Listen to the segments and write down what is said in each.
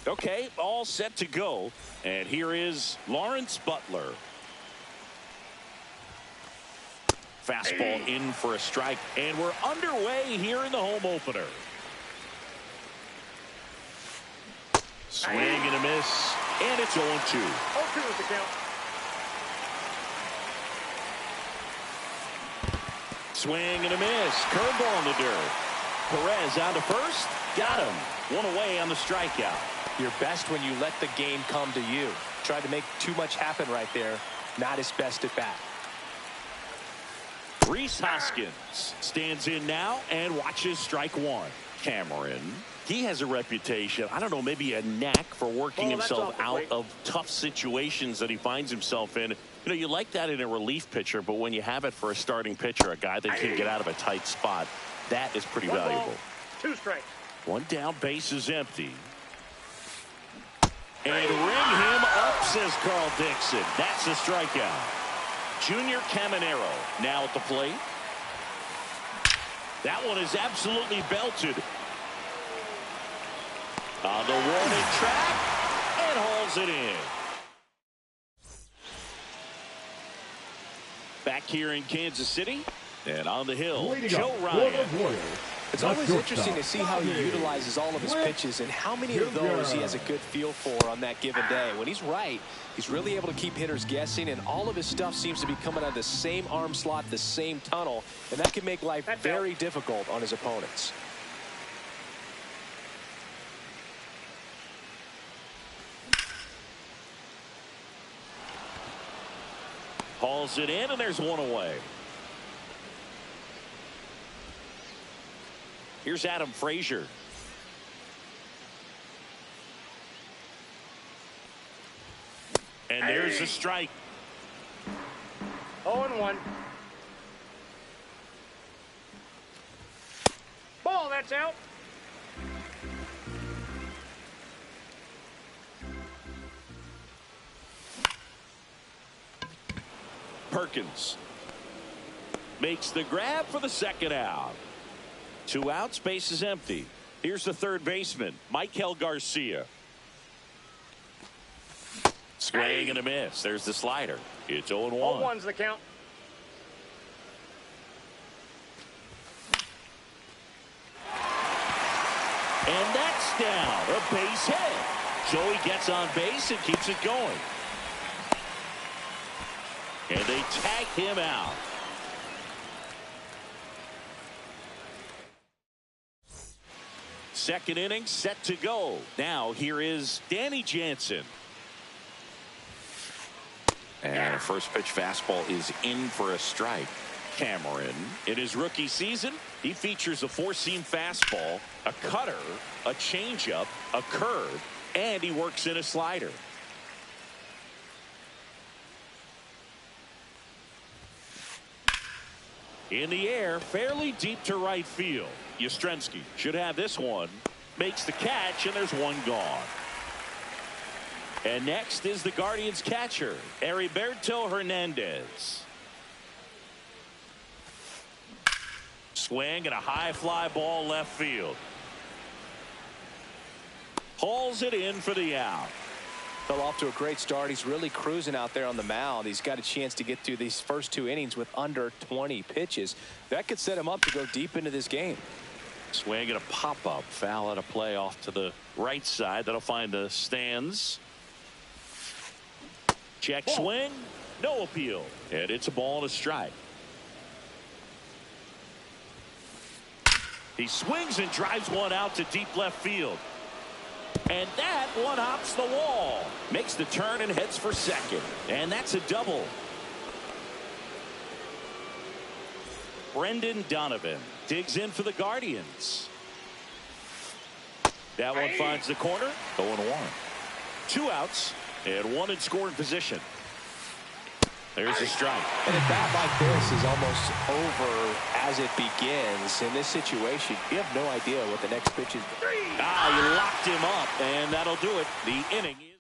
Okay, all set to go. And here is Lawrence Butler. Fastball in for a strike. And we're underway here in the home opener. Swing and a miss. And it's 0-2. 0-2 is the count. Swing and a miss. Curveball in the dirt. Perez on to first. Got him. One away on the strikeout. You're best when you let the game come to you. Tried to make too much happen right there. Not his best at bat. Rhys Hoskins stands in now and watches strike one. Cameron, he has a reputation, I don't know, maybe a knack for working himself out of tough situations that he finds himself in. You know, you like that in a relief pitcher, but when you have it for a starting pitcher, a guy that can get out of a tight spot, that is pretty valuable. 2 strikes. One down, base is empty. And ring him up, says Carl Dixon. That's a strikeout. Junior Caminero now at the plate. That one is absolutely belted. On the warning track and hauls it in. Back here in Kansas City and on the hill, Joe Ryan. It's always interesting to see how he utilizes all of his pitches and how many of those he has a good feel for on that given day. When he's right, he's really able to keep hitters guessing, and all of his stuff seems to be coming out of the same arm slot, the same tunnel, and that can make life very difficult on his opponents. Hauls it in, and there's one away. Here's Adam Frazier. And there's a strike. 0-1. Ball, that's out. Perkins makes the grab for the second out. 2 outs, base is empty. Here's the third baseman, Michael Garcia. Swing and a miss. There's the slider. It's 0-1. 0-1's the count. And that's down. A base hit. Joey gets on base and keeps it going. And they tag him out. Second inning set to go. Now here is Danny Jansen. And a first pitch fastball is in for a strike. Cameron, in his rookie season, he features a 4-seam fastball, a cutter, a changeup, a curve, and he works in a slider. In the air, fairly deep to right field. Yastrzemski should have this one. Makes the catch, and there's one gone. And next is the Guardians catcher, Heriberto Hernandez. swing and a high fly ball left field. Hauls it in for the out. Fell off to a great start. He's really cruising out there on the mound. He's got a chance to get through these first 2 innings with under 20 pitches. That could set him up to go deep into this game. Swing and a pop-up. Foul out of play off to the right side. That'll find the stands. Check swing. No appeal. And it's a ball and a strike. He swings and drives one out to deep left field. And that one hops the wall. Makes the turn and heads for second. And that's a double. Brendan Donovan digs in for the Guardians. That one finds the corner. 0-1. 2 outs and 1 in scoring position. There's a strike. And a bat like this is almost over as it begins. In this situation, you have no idea what the next pitch is. You locked him up, and that'll do it. The inning is.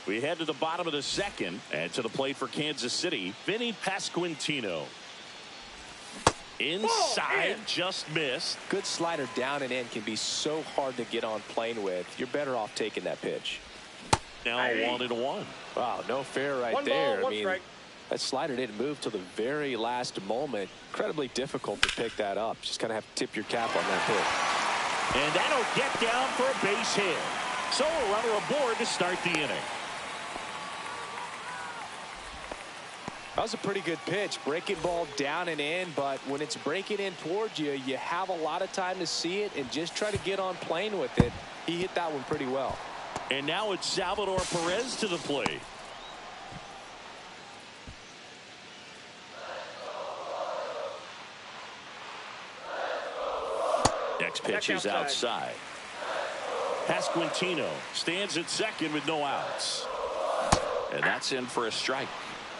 We head to the bottom of the second, and to the plate for Kansas City, Vinny Pasquantino. Inside, just missed. Good slider down and in can be so hard to get on plane with. You're better off taking that pitch. Now 1-1. Wow, no fair right One there. ball, one strike. That slider didn't move till the very last moment. Incredibly difficult to pick that up. Just kind of have to tip your cap on that pitch. And that'll get down for a base hit. So a runner aboard to start the inning. That was a pretty good pitch. Breaking ball down and in, but when it's breaking in towards you, you have a lot of time to see it and just try to get on plane with it. He hit that one pretty well. And now it's Salvador Perez to the plate. Next pitch is outside. Pasquantino stands at second with no outs. And that's in for a strike.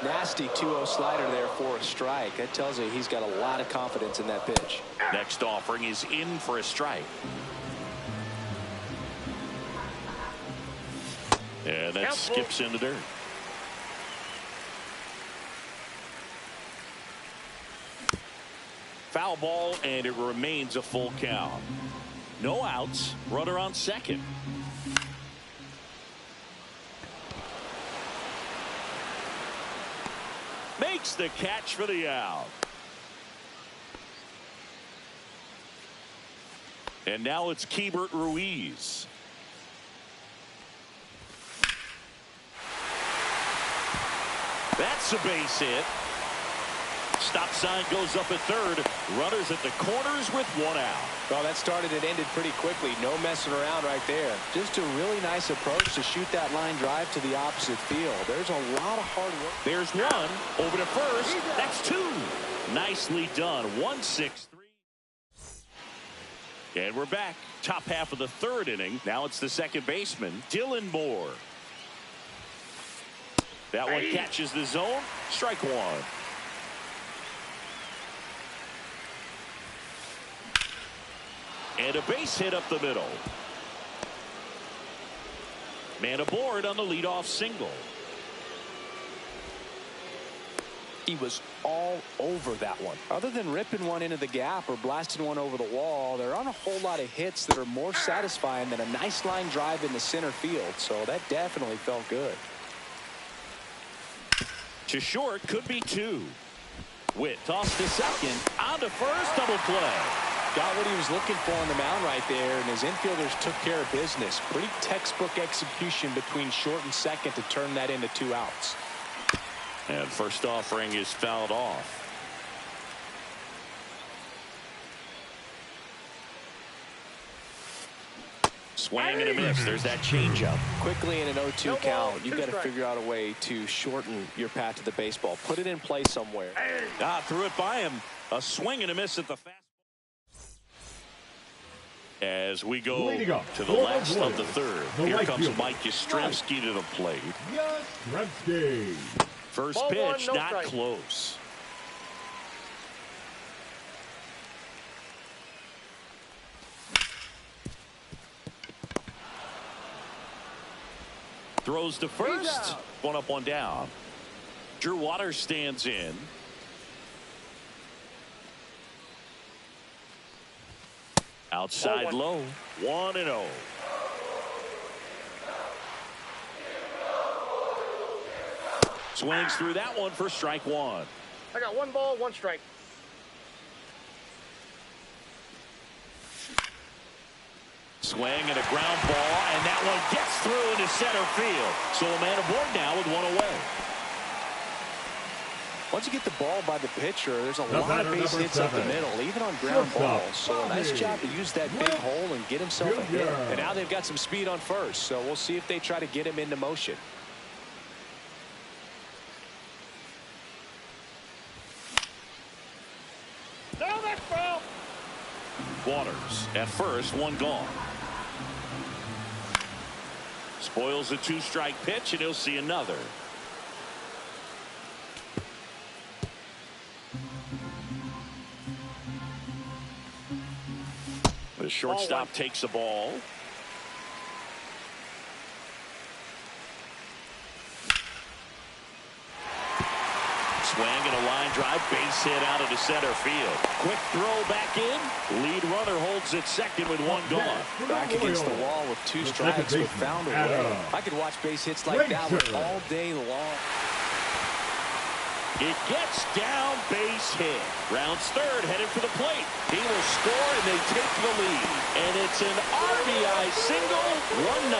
Nasty 2-0 slider there for a strike. That tells you he's got a lot of confidence in that pitch. Next offering is in for a strike. And that skips in the dirt. Foul ball, and it remains a full count. No outs. Runner on second. Makes the catch for the out. And now it's Keibert Ruiz. That's a base hit. Stop sign goes up at third. Runners at the corners with 1 out. Well, that started and ended pretty quickly. No messing around right there. Just a really nice approach to shoot that line drive to the opposite field. There's a lot of hard work. There's one. Over to first. That's 2. Nicely done. 1-6-3. And we're back. Top half of the third inning. Now it's the second baseman, Dylan Moore. That one catches the zone. Strike 1. And a base hit up the middle. Man aboard on the leadoff single. He was all over that one. Other than ripping one into the gap or blasting one over the wall, there aren't a whole lot of hits that are more satisfying than a nice line drive in the center field. So that definitely felt good. To short, could be 2. Witt tossed to second. On to first, double play. Got what he was looking for on the mound right there, and his infielders took care of business. Pretty textbook execution between short and second to turn that into 2 outs. And first offering is fouled off. Swing and a miss. There's that changeup. Quickly in an 0-2 count, you've got to figure out a way to shorten your path to the baseball. Put it in play somewhere. Threw it by him. A swing and a miss at the fastball. As we go to the last of the third. Here comes Mike Yastrzemski to the plate. First pitch, not close. Throws to first. 1 up, 1 down. Drew Waters stands in. Outside low. 1-0. Swings through that one for strike one. I got 1 ball, 1 strike. Swing and a ground ball, and that one gets through into center field. So a man aboard now with 1 away. Once you get the ball by the pitcher, there's a lot of base hits up the middle, even on ground balls. So a nice job to use that big hole and get himself a hit. And now they've got some speed on first, so we'll see if they try to get him into motion. No, that's foul. Waters at first, 1 gone. Spoils a 2-strike pitch, and he'll see another. The shortstop takes the ball. Swing and a line drive, base hit out of the center field. Quick throw back in. Lead runner holds at second with 1 gone. Back against the wall with 2 strikes, but found a way. I could watch base hits like that one all day long. It gets down, base hit. Rounds third, headed for the plate. He will score, and they take the lead. And it's an RBI single, 1-0.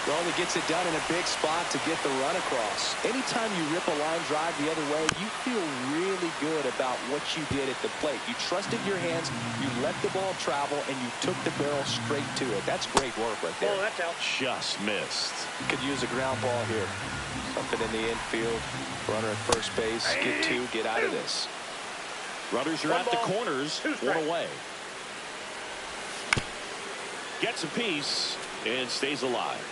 Well, he gets it done in a big spot to get the run across. Anytime you rip a line drive the other way, you feel really good about what you did at the plate. You trusted your hands, you let the ball travel, and you took the barrel straight to it. That's great work right there. Oh, that's out. Just missed. Could use a ground ball here. Something in the infield. Runner at first base. Get 2, get out of this. Runners are at the corners, 1 away. Gets a piece and stays alive.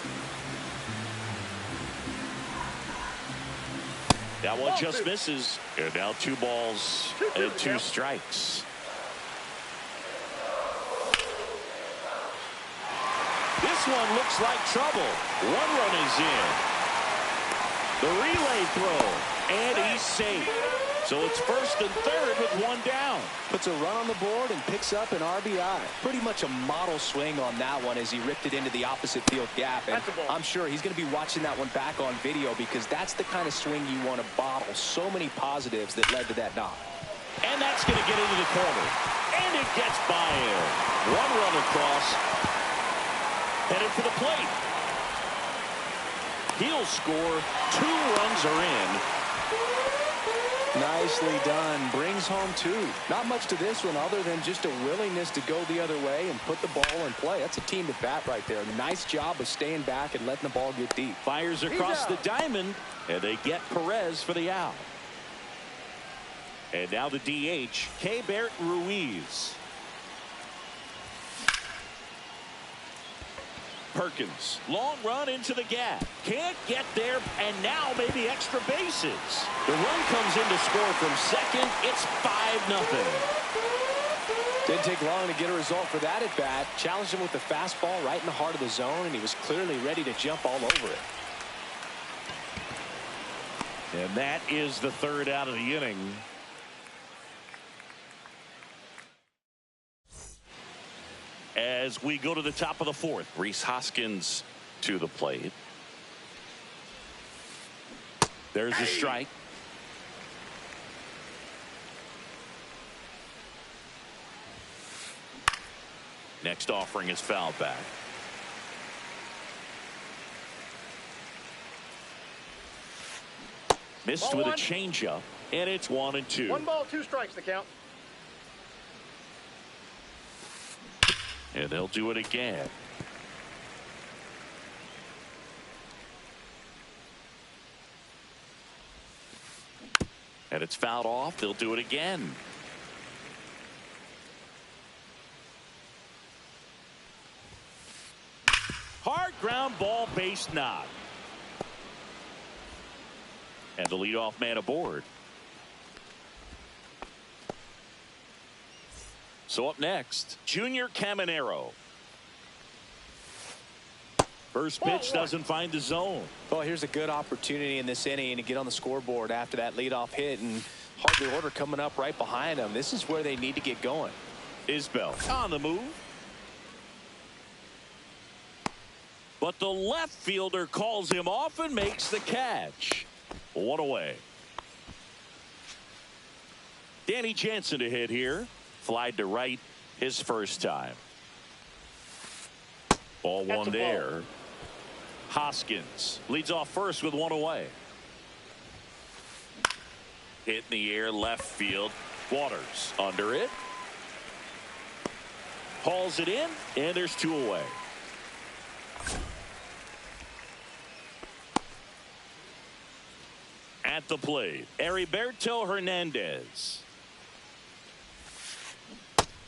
That one just misses. And now 2 balls and 2 strikes. This one looks like trouble. 1 run is in. The relay throw, and he's safe. So it's first and third with 1 down. Puts a run on the board and picks up an RBI. Pretty much a model swing on that one as he ripped it into the opposite field gap. And I'm sure he's going to be watching that one back on video because that's the kind of swing you want to bottle. So many positives that led to that knock. And that's going to get into the corner. And it gets by him. 1 run across. Headed for the plate. He'll score. 2 runs are in. Nicely done. Brings home 2. Not much to this one other than just a willingness to go the other way and put the ball in play. That's a team at bat right there. Nice job of staying back and letting the ball get deep. Fires across the diamond, and they get Perez for the out. And now the DH, Keibert Ruiz. Perkins, long run into the gap. Can't get there, and now maybe extra bases. The run comes in to score from second. It's 5-0. Didn't take long to get a result for that at bat. Challenged him with the fastball right in the heart of the zone, and he was clearly ready to jump all over it. And that is the 3rd out of the inning. As we go to the top of the 4th, Rhys Hoskins to the plate. There's a strike. Next offering is fouled back. Missed with a changeup, and it's 1-2. 1 ball, 2 strikes, the count. And they'll do it again. And it's fouled off. They'll do it again. Hard ground ball, base knock. And the leadoff man aboard. So up next, Junior Caminero. First pitch doesn't find the zone. Well, here's a good opportunity in this inning to get on the scoreboard after that leadoff hit, and hard order coming up right behind them. This is where they need to get going. Isbell on the move. But the left fielder calls him off and makes the catch. One away. Danny Jansen to hit here. Flied to right his first time. Ball one there. Hoskins leads off first with one away. Hit in the air left field. Waters under it. Hauls it in, and there's two away. At the plate, Heriberto Hernandez.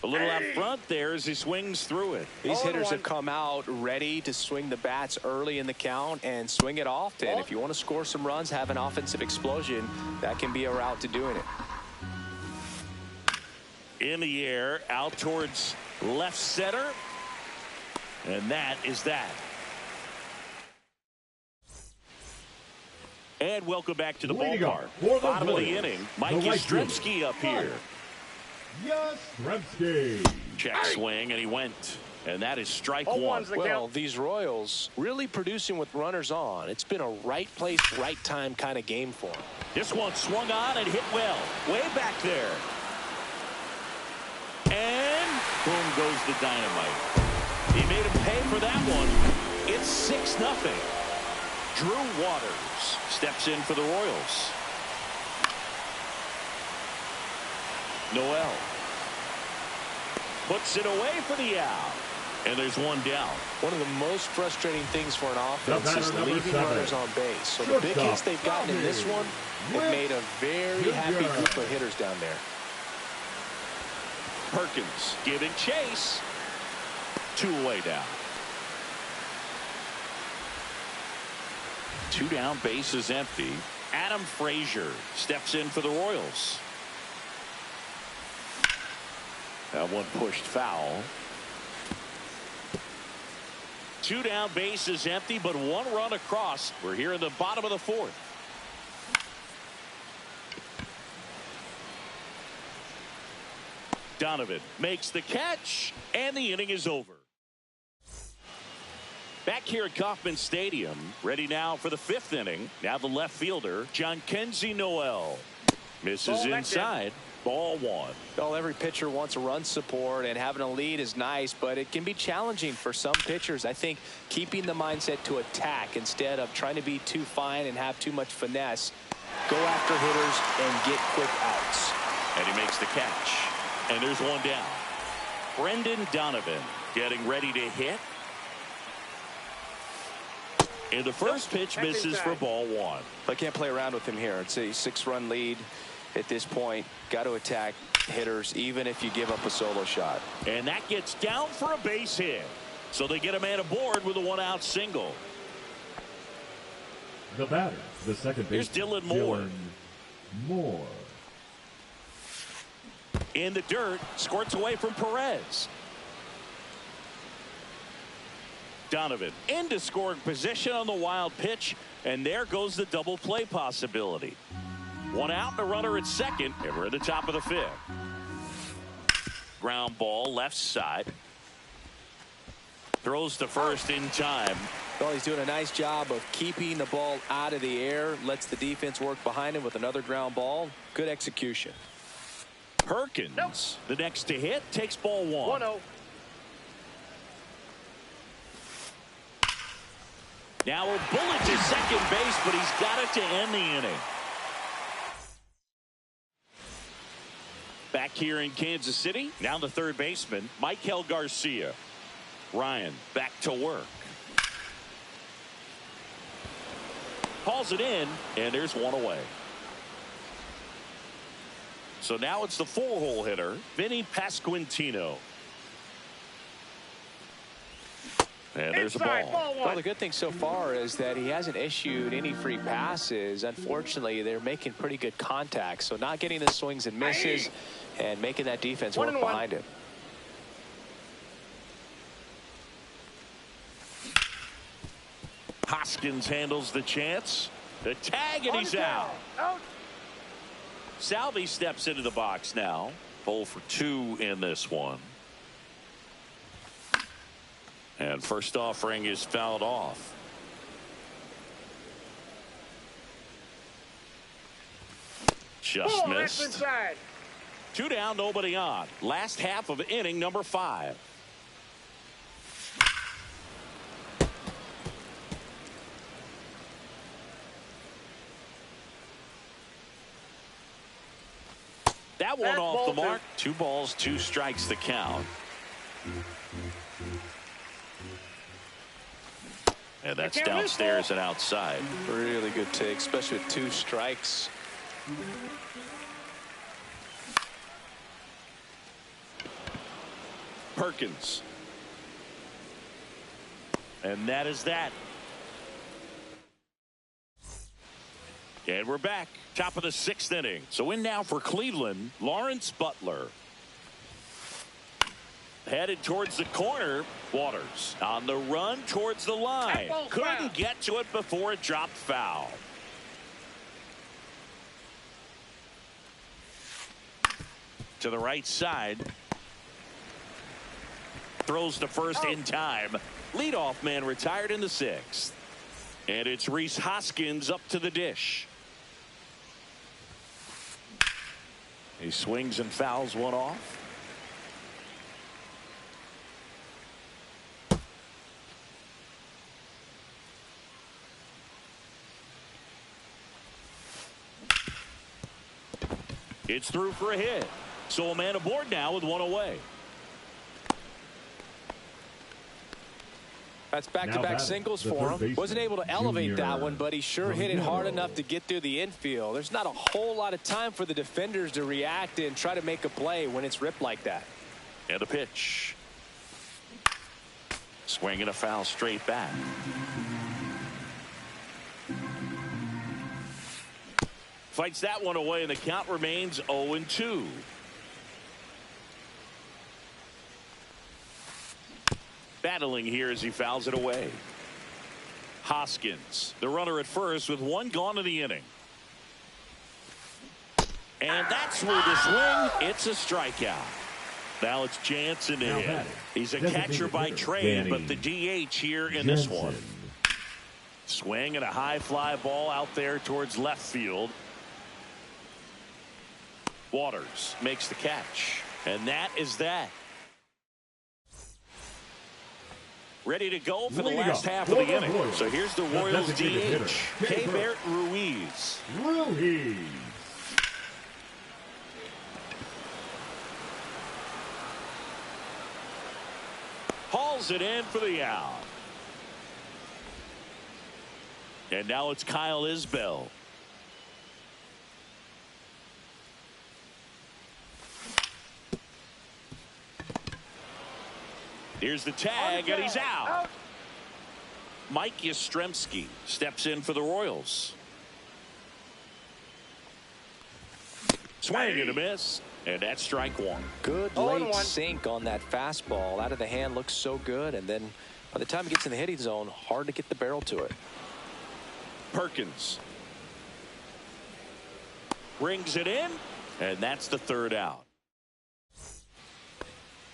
A little out front there as he swings through it. These hitters have come out ready to swing the bats early in the count and swing it often. If you want to score some runs, have an offensive explosion, that can be a route to doing it. In the air, out towards left center. And that is that. And welcome back to the ballpark. Bottom of the inning, Mike Yastrzemski up here. Yastrzemski. Check swing, and he went. And that is strike one. Well, these Royals really producing with runners on. It's been a right place, right time kind of game for them. This one swung on and hit well. Way back there. And boom goes the dynamite. He made him pay for that one. It's 6-0. Drew Waters steps in for the Royals. Noel puts it away for the out. And there's one down. One of the most frustrating things for an offense is leaving runners on base. So the big hits they've gotten in this one have made a very happy group of hitters down there. Perkins giving chase. Two away down. Two down, bases empty. Adam Frazier steps in for the Royals. That one pushed foul. Two down, bases empty, but one run across. We're here in the bottom of the fourth. Donovan makes the catch, and the inning is over. Back here at Kauffman Stadium, ready now for the fifth inning. Now the left fielder, Jhonkensy Noel. Misses inside. Ball one. Well, every pitcher wants a run support, and having a lead is nice, but it can be challenging for some pitchers. I think keeping the mindset to attack instead of trying to be too fine and have too much finesse. Go after hitters and get quick outs. And he makes the catch. And there's one down. Brendan Donovan getting ready to hit. And the first pitch misses for ball one. I can't play around with him here. It's a 6-run lead. At this point, got to attack hitters even if you give up a solo shot. And that gets down for a base hit. So they get a man aboard with a one-out single. The batter, the second baseman. Here's Dylan Moore. Moore. In the dirt, squirts away from Perez. Donovan into scoring position on the wild pitch, and there goes the double play possibility. One out and a runner at second, and we're at the top of the fifth. Ground ball left side. Throws to first in time. Well, he's doing a nice job of keeping the ball out of the air. Lets the defense work behind him with another ground ball. Good execution. Perkins, the next to hit, takes ball one. 1-0. Now a bullet to second base, but he's got it to end the inning. Back here in Kansas City, now the third baseman, Michael Garcia. Ryan back to work. Calls it in, and there's one away. So now it's the four-hole hitter, Vinny Pasquantino. And there's a ball. Well, the good thing so far is that he hasn't issued any free passes. Unfortunately, they're making pretty good contact. So not getting the swings and misses and making that defense work behind him. Hoskins handles the chance. The tag, and he's out. Salvi steps into the box now. 0 for 2 in this one. And first offering is fouled off. Just missed. That's inside. 2 down, nobody on. Last half of inning number 5. That one off the mark. 2 balls, 2 strikes the count. And that's downstairs and outside. Really good take, especially with 2 strikes. Perkins. And that is that. And we're back. Top of the 6th inning. So in now for Cleveland, Lawrence Butler. Headed towards the corner. Waters on the run towards the line. Couldn't get to it before it dropped foul. To the right side. Throws to first in time. Leadoff man retired in the 6th. And it's Rhys Hoskins up to the dish. He swings and fouls one off. It's through for a hit. So a man aboard now with 1 away. That's back-to-back singles for him. Wasn't able to elevate that one, but he sure hit it hard enough to get through the infield. There's not a whole lot of time for the defenders to react and try to make a play when it's ripped like that. And a pitch. Swinging a foul straight back. Fights that one away, and the count remains 0-2. Battling here as he fouls it away. Hoskins, the runner at first with 1 gone in the inning. And that's where the swing. It's a strikeout. Now it's Jansen in. He's a catcher by trade, but the DH here in this one. Swing and a high fly ball out there towards left field. Waters makes the catch. And that is that. Ready to go for the last half of the inning. So here's the Royals DH, Keibert Ruiz. Hauls it in for the out. And now it's Kyle Isbell. Here's the tag, and he's out. Mike Yastrzemski steps in for the Royals. Swing and a miss, and that's strike 1. Good late sink on that fastball. Out of the hand, looks so good, and then by the time he gets in the hitting zone, hard to get the barrel to it. Perkins brings it in, and that's the 3rd out.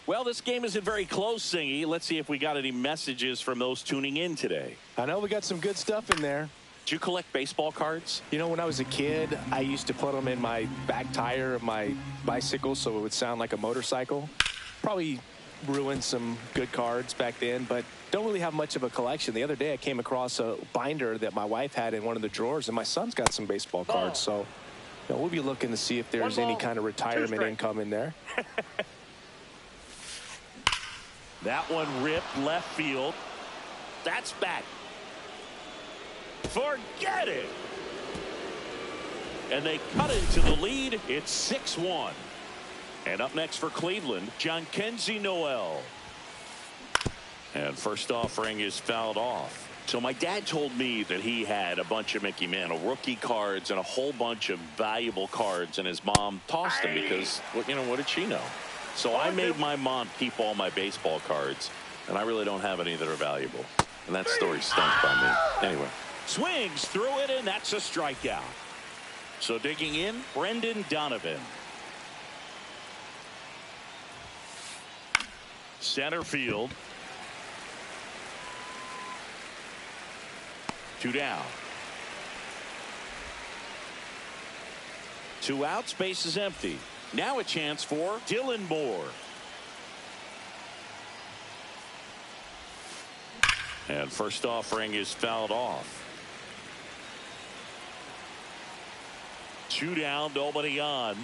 Well, this game isn't very close, Singy. Let's see if we got any messages from those tuning in today. I know we got some good stuff in there. Do you collect baseball cards? You know, when I was a kid, I used to put them in my back tire of my bicycle so it would sound like a motorcycle. Probably ruined some good cards back then, but don't really have much of a collection. The other day I came across a binder that my wife had in one of the drawers, and my son's got some baseball cards. So you know, we'll be looking to see if there's any kind of retirement income in there. That one ripped left field. That's back. Forget it. And they cut into the lead. It's 6-1. And up next for Cleveland, Jhonkensy Noel. And first offering is fouled off. So my dad told me that he had a bunch of Mickey Mantle rookie cards and a whole bunch of valuable cards, and his mom tossed them because, well, you know, what did she know? So I made my mom keep all my baseball cards, and I really don't have any that are valuable. And that story stunk by me. Anyway, swings through it, and that's a strikeout. So digging in, Brendan Donovan. Center field. Two down. Two outs, base is empty. Now a chance for Dylan Moore. And first offering is fouled off. Two down, nobody on.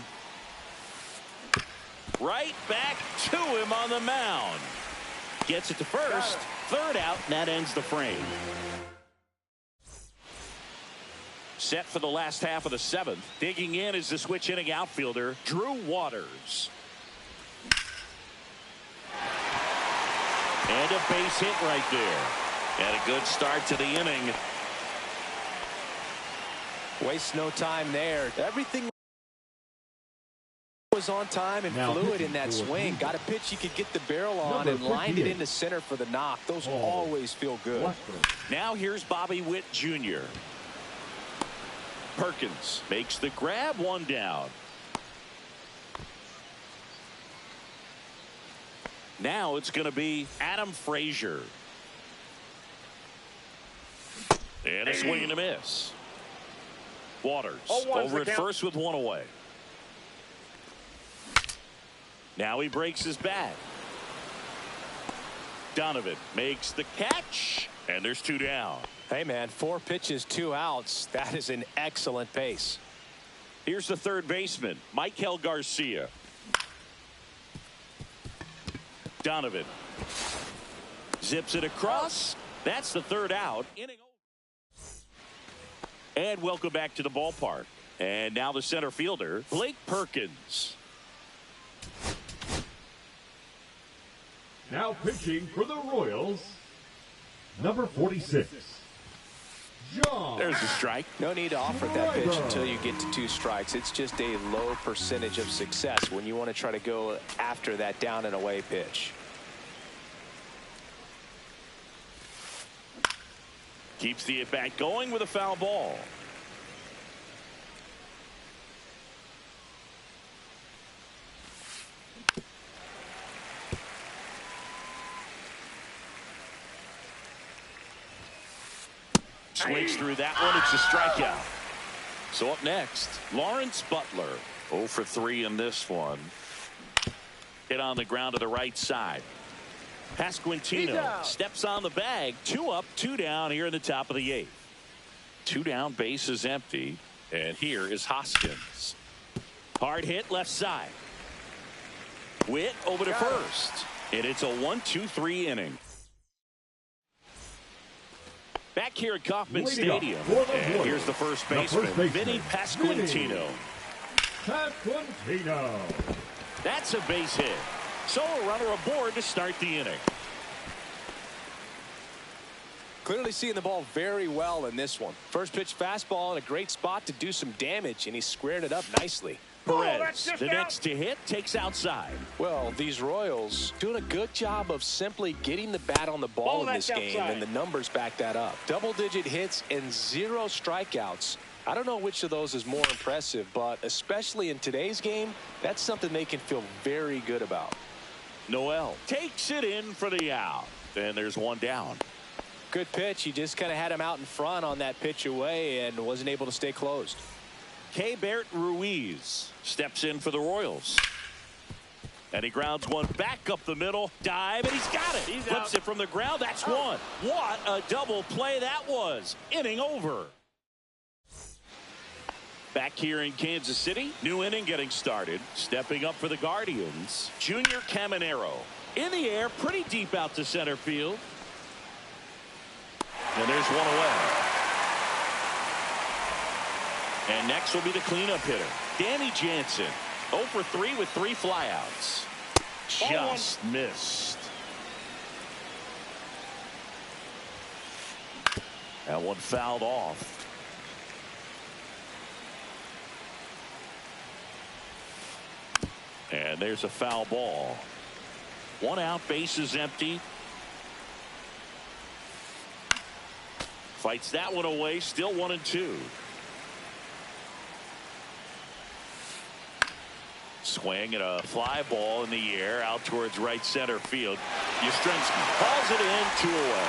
Right back to him on the mound. Gets it to first. Third out, and that ends the frame. Set for the last half of the seventh. Digging in is the switch inning outfielder, Drew Waters. And a base hit right there. And a good start to the inning. Waste no time there. Everything was on time and fluid in that swing. Got a pitch you could get the barrel on and lined it into center for the knock. Those always feel good. Now here's Bobby Witt Jr. Perkins makes the grab, one down. Now it's going to be Adam Frazier. And a swing and a miss. Waters over at first with one away. Now he breaks his bat. Donovan makes the catch, and there's two down. Hey, man, 4 pitches, 2 outs. That is an excellent pace. Here's the third baseman, Michael Garcia. Donovan zips it across. That's the third out. Inning over. And welcome back to the ballpark. And now the center fielder, Blake Perkins. Now pitching for the Royals, number 46. John. There's a strike. No need to offer that pitch until you get to 2 strikes. It's just a low percentage of success when you want to try to go after that down and away pitch. Keeps the at-bat going with a foul ball. Swings through that one. It's a strikeout. So up next, Lawrence Butler. 0 for 3 in this one. Hit on the ground to the right side. Pasquantino steps on the bag. 2 up, 2 down here in the top of the 8th. 2 down, base is empty. And here is Hoskins. Hard hit left side. Witt over to first. And it's a 1-2-3 inning. Back here at Kauffman Stadium. And here's the first baseman, Vinny Pasquantino. That's a base hit. So a runner aboard to start the inning. Clearly seeing the ball very well in this one. First pitch fastball in a great spot to do some damage, and he squared it up nicely. Perez, the next to hit, takes outside. Well, these Royals doing a good job of simply getting the bat on the ball in this game, and the numbers back that up. Double-digit hits and 0 strikeouts. I don't know which of those is more impressive, but especially in today's game, that's something they can feel very good about. Noel takes it in for the out. And there's one down. Good pitch. He just kind of had him out in front on that pitch away and wasn't able to stay closed. Keibert Ruiz steps in for the Royals. And he grounds one back up the middle. Dive, and he's got it. He flips it from the ground. That's one. What a double play that was. Inning over. Back here in Kansas City, new inning getting started. Stepping up for the Guardians, Junior Caminero. In the air, pretty deep out to center field. And there's one away. And next will be the cleanup hitter, Danny Jansen. 0 for 3 with 3 flyouts. Just missed. That one fouled off. And there's a foul ball. 1 out, base is empty. Fights that one away, still 1-2. Swing and a fly ball in the air out towards right center field. Yastrzemski hauls it in, 2 away.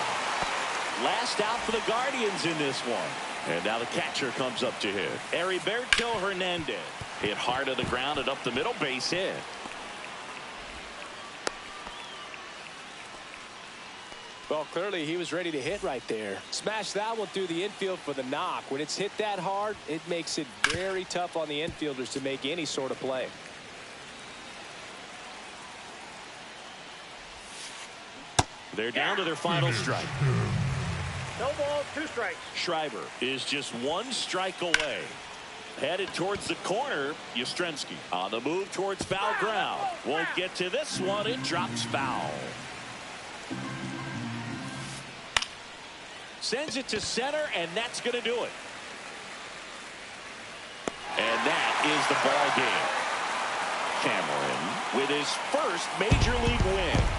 Last out for the Guardians in this one. And now the catcher comes up to hit. Heriberto Hernandez hit hard to the ground and up the middle, base hit. Well, clearly he was ready to hit right there. Smash that one through the infield for the knock. When it's hit that hard, it makes it very tough on the infielders to make any sort of play. They're down to their final strike. No balls, 2 strikes. Schreiber is just 1 strike away. Headed towards the corner, Yastrzemski on the move towards foul ground. Won't get to this one. It drops foul. Sends it to center, and that's going to do it. And that is the ball game. Cameron with his first major league win.